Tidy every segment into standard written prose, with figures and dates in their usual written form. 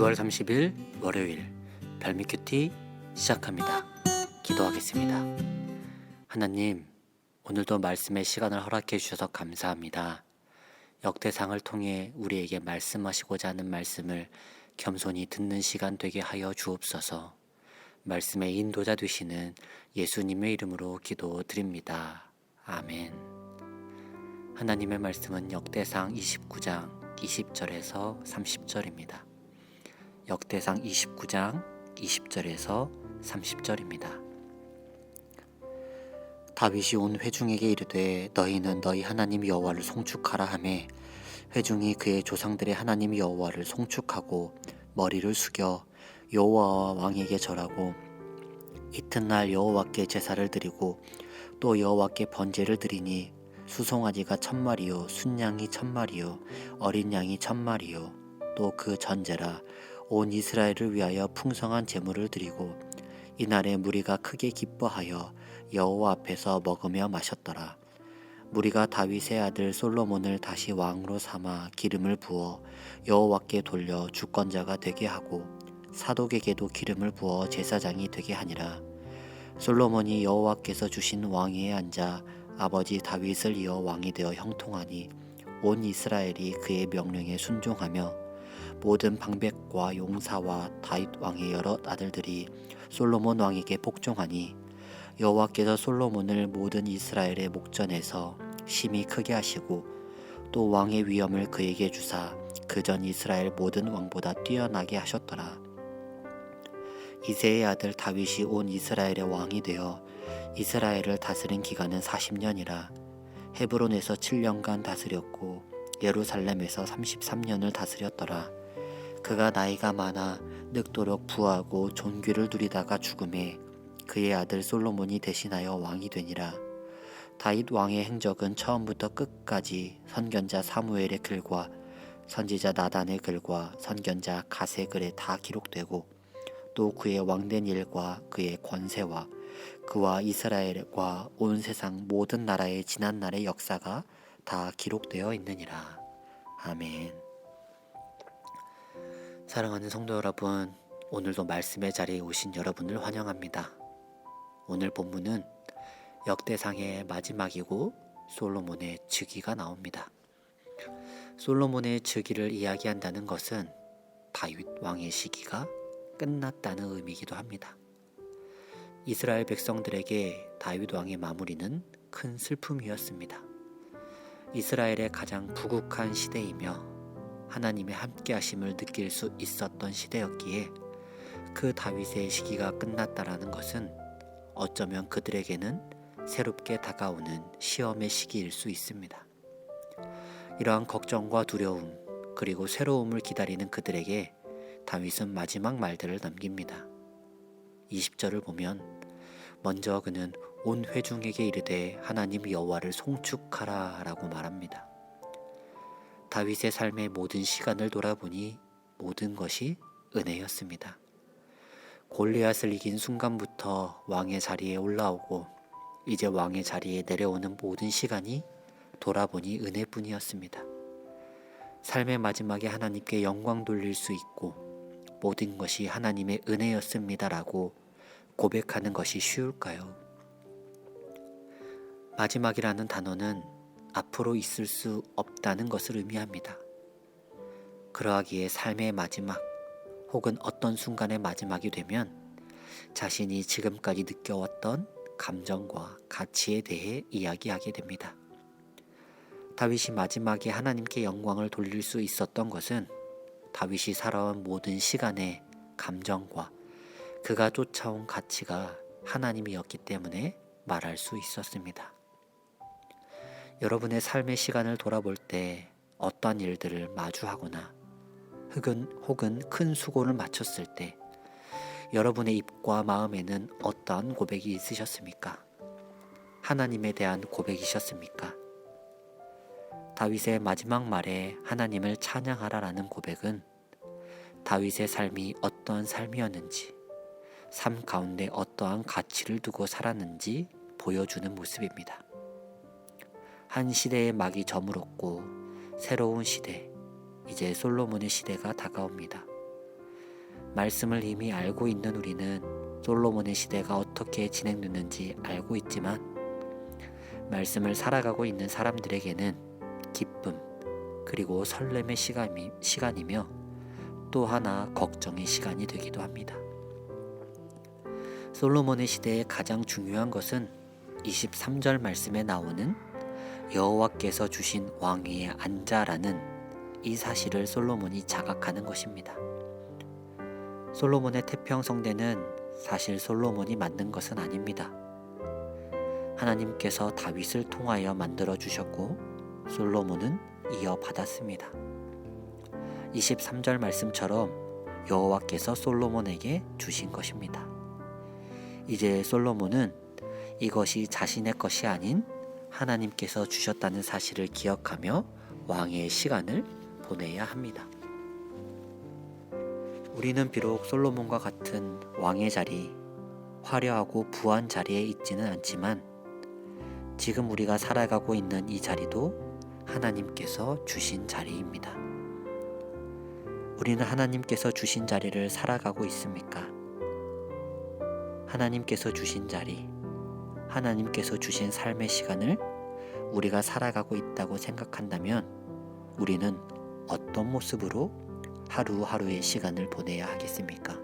10월 30일 월요일 별미큐티 시작합니다. 기도하겠습니다. 하나님, 오늘도 말씀의 시간을 허락해 주셔서 감사합니다. 역대상을 통해 우리에게 말씀하시고자 하는 말씀을 겸손히 듣는 시간 되게 하여 주옵소서. 말씀의 인도자 되시는 예수님의 이름으로 기도드립니다. 아멘. 하나님의 말씀은 역대상 29장 20절에서 30절입니다. 역대상 29장 20절에서 30절입니다. 다윗이 온 회중에게 이르되 너희는 너희 하나님 여호와를 송축하라 하매 회중이 그의 조상들의 하나님 여호와를 송축하고 머리를 숙여 여호와와 왕에게 절하고 이튿날 여호와께 제사를 드리고 또 여호와께 번제를 드리니 수송아지가 1000마리요 순양이 1000마리요 어린 양이 1000마리요 또 그 전제라 온 이스라엘을 위하여 풍성한 제물을 드리고 이날에 무리가 크게 기뻐하여 여호와 앞에서 먹으며 마셨더라. 무리가 다윗의 아들 솔로몬을 다시 왕으로 삼아 기름을 부어 여호와께 돌려 주권자가 되게 하고 사독에게도 기름을 부어 제사장이 되게 하니라. 솔로몬이 여호와께서 주신 왕위에 앉아 아버지 다윗을 이어 왕이 되어 형통하니 온 이스라엘이 그의 명령에 순종하며 모든 방백과 용사와 다윗 왕의 여러 아들들이 솔로몬 왕에게 복종하니 여호와께서 솔로몬을 모든 이스라엘의 목전에서 심히 크게 하시고 또 왕의 위엄을 그에게 주사 그전 이스라엘 모든 왕보다 뛰어나게 하셨더라. 이새의 아들 다윗이 온 이스라엘의 왕이 되어 이스라엘을 다스린 기간은 40년이라. 헤브론에서 7년간 다스렸고 예루살렘에서 33년을 다스렸더라. 그가 나이가 많아 늙도록 부하고 존귀를 누리다가 죽음에 그의 아들 솔로몬이 대신하여 왕이 되니라. 다윗 왕의 행적은 처음부터 끝까지 선견자 사무엘의 글과 선지자 나단의 글과 선견자 갓의 글에 다 기록되고 또 그의 왕된 일과 그의 권세와 그와 이스라엘과 온 세상 모든 나라의 지난 날의 역사가 다 기록되어 있느니라. 아멘. 사랑하는 성도 여러분, 오늘도 말씀의 자리에 오신 여러분을 환영합니다. 오늘 본문은 역대상의 마지막이고 솔로몬의 즉위가 나옵니다. 솔로몬의 즉위를 이야기한다는 것은 다윗 왕의 시기가 끝났다는 의미이기도 합니다. 이스라엘 백성들에게 다윗 왕의 마무리는 큰 슬픔이었습니다. 이스라엘의 가장 부국한 시대이며 하나님의 함께하심을 느낄 수 있었던 시대였기에 그 다윗의 시기가 끝났다라는 것은 어쩌면 그들에게는 새롭게 다가오는 시험의 시기일 수 있습니다. 이러한 걱정과 두려움 그리고 새로움을 기다리는 그들에게 다윗은 마지막 말들을 남깁니다. 20절을 보면 먼저 그는 온 회중에게 이르되 하나님 여호와를 송축하라 라고 말합니다. 다윗의 삶의 모든 시간을 돌아보니 모든 것이 은혜였습니다. 골리앗을 이긴 순간부터 왕의 자리에 올라오고 이제 왕의 자리에 내려오는 모든 시간이 돌아보니 은혜뿐이었습니다. 삶의 마지막에 하나님께 영광 돌릴 수 있고 모든 것이 하나님의 은혜였습니다라고 고백하는 것이 쉬울까요? 마지막이라는 단어는 앞으로 있을 수 없다는 것을 의미합니다. 그러하기에 삶의 마지막 혹은 어떤 순간의 마지막이 되면 자신이 지금까지 느껴왔던 감정과 가치에 대해 이야기하게 됩니다. 다윗이 마지막에 하나님께 영광을 돌릴 수 있었던 것은 다윗이 살아온 모든 시간의 감정과 그가 쫓아온 가치가 하나님이었기 때문에 말할 수 있었습니다. 여러분의 삶의 시간을 돌아볼 때 어떠한 일들을 마주하거나 혹은 큰 수고를 마쳤을 때 여러분의 입과 마음에는 어떠한 고백이 있으셨습니까? 하나님에 대한 고백이셨습니까? 다윗의 마지막 말에 하나님을 찬양하라라는 고백은 다윗의 삶이 어떠한 삶이었는지, 삶 가운데 어떠한 가치를 두고 살았는지 보여주는 모습입니다. 한 시대의 막이 저물었고 새로운 시대, 이제 솔로몬의 시대가 다가옵니다. 말씀을 이미 알고 있는 우리는 솔로몬의 시대가 어떻게 진행됐는지 알고 있지만 말씀을 살아가고 있는 사람들에게는 기쁨 그리고 설렘의 시간이며 또 하나 걱정의 시간이 되기도 합니다. 솔로몬의 시대의 가장 중요한 것은 23절 말씀에 나오는 여호와께서 주신 왕위에 앉아라는 이 사실을 솔로몬이 자각하는 것입니다. 솔로몬의 태평성대는 사실 솔로몬이 만든 것은 아닙니다. 하나님께서 다윗을 통하여 만들어 주셨고 솔로몬은 이어받았습니다. 23절 말씀처럼 여호와께서 솔로몬에게 주신 것입니다. 이제 솔로몬은 이것이 자신의 것이 아닌 하나님께서 주셨다는 사실을 기억하며 왕의 시간을 보내야 합니다. 우리는 비록 솔로몬과 같은 왕의 자리, 화려하고 부한 자리에 있지는 않지만 지금 우리가 살아가고 있는 이 자리도 하나님께서 주신 자리입니다. 우리는 하나님께서 주신 자리를 살아가고 있습니까? 하나님께서 주신 자리, 하나님께서 주신 삶의 시간을 우리가 살아가고 있다고 생각한다면 우리는 어떤 모습으로 하루하루의 시간을 보내야 하겠습니까?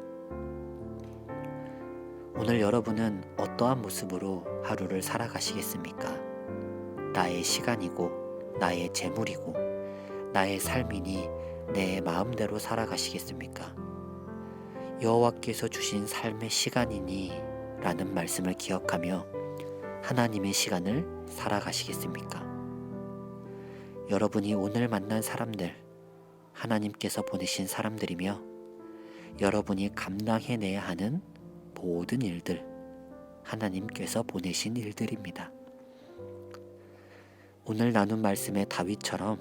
오늘 여러분은 어떠한 모습으로 하루를 살아가시겠습니까? 나의 시간이고 나의 재물이고 나의 삶이니 내 마음대로 살아가시겠습니까? 여호와께서 주신 삶의 시간이니 라는 말씀을 기억하며 하나님의 시간을 살아가시겠습니까? 여러분이 오늘 만난 사람들, 하나님께서 보내신 사람들이며 여러분이 감당해내야 하는 모든 일들, 하나님께서 보내신 일들입니다. 오늘 나눈 말씀의 다윗처럼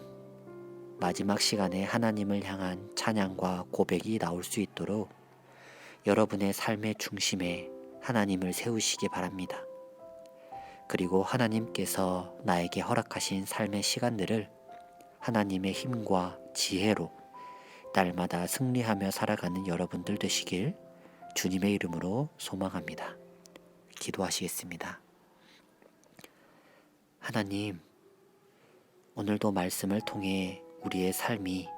마지막 시간에 하나님을 향한 찬양과 고백이 나올 수 있도록 여러분의 삶의 중심에 하나님을 세우시기 바랍니다. 그리고 하나님께서 나에게 허락하신 삶의 시간들을 하나님의 힘과 지혜로 날마다 승리하며 살아가는 여러분들 되시길 주님의 이름으로 소망합니다. 기도하시겠습니다. 하나님, 오늘도 말씀을 통해 우리의 삶이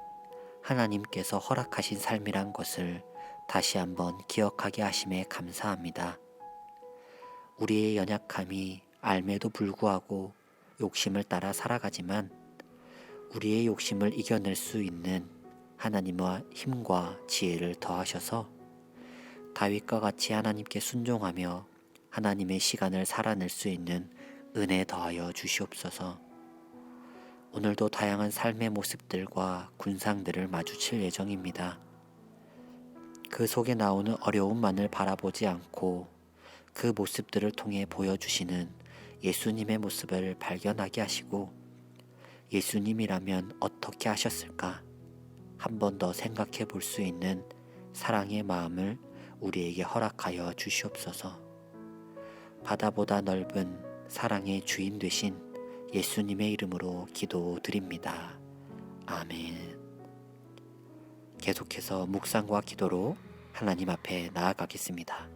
하나님께서 허락하신 삶이란 것을 다시 한번 기억하게 하심에 감사합니다. 우리의 연약함이 알매도 불구하고 욕심을 따라 살아가지만 우리의 욕심을 이겨낼 수 있는 하나님의 힘과 지혜를 더하셔서 다윗과 같이 하나님께 순종하며 하나님의 시간을 살아낼 수 있는 은혜 더하여 주시옵소서. 오늘도 다양한 삶의 모습들과 군상들을 마주칠 예정입니다. 그 속에 나오는 어려움만을 바라보지 않고 그 모습들을 통해 보여주시는 예수님의 모습을 발견하게 하시고 예수님이라면 어떻게 하셨을까? 한 번 더 생각해 볼 수 있는 사랑의 마음을 우리에게 허락하여 주시옵소서. 바다보다 넓은 사랑의 주인 되신 예수님의 이름으로 기도드립니다. 아멘. 계속해서 묵상과 기도로 하나님 앞에 나아가겠습니다.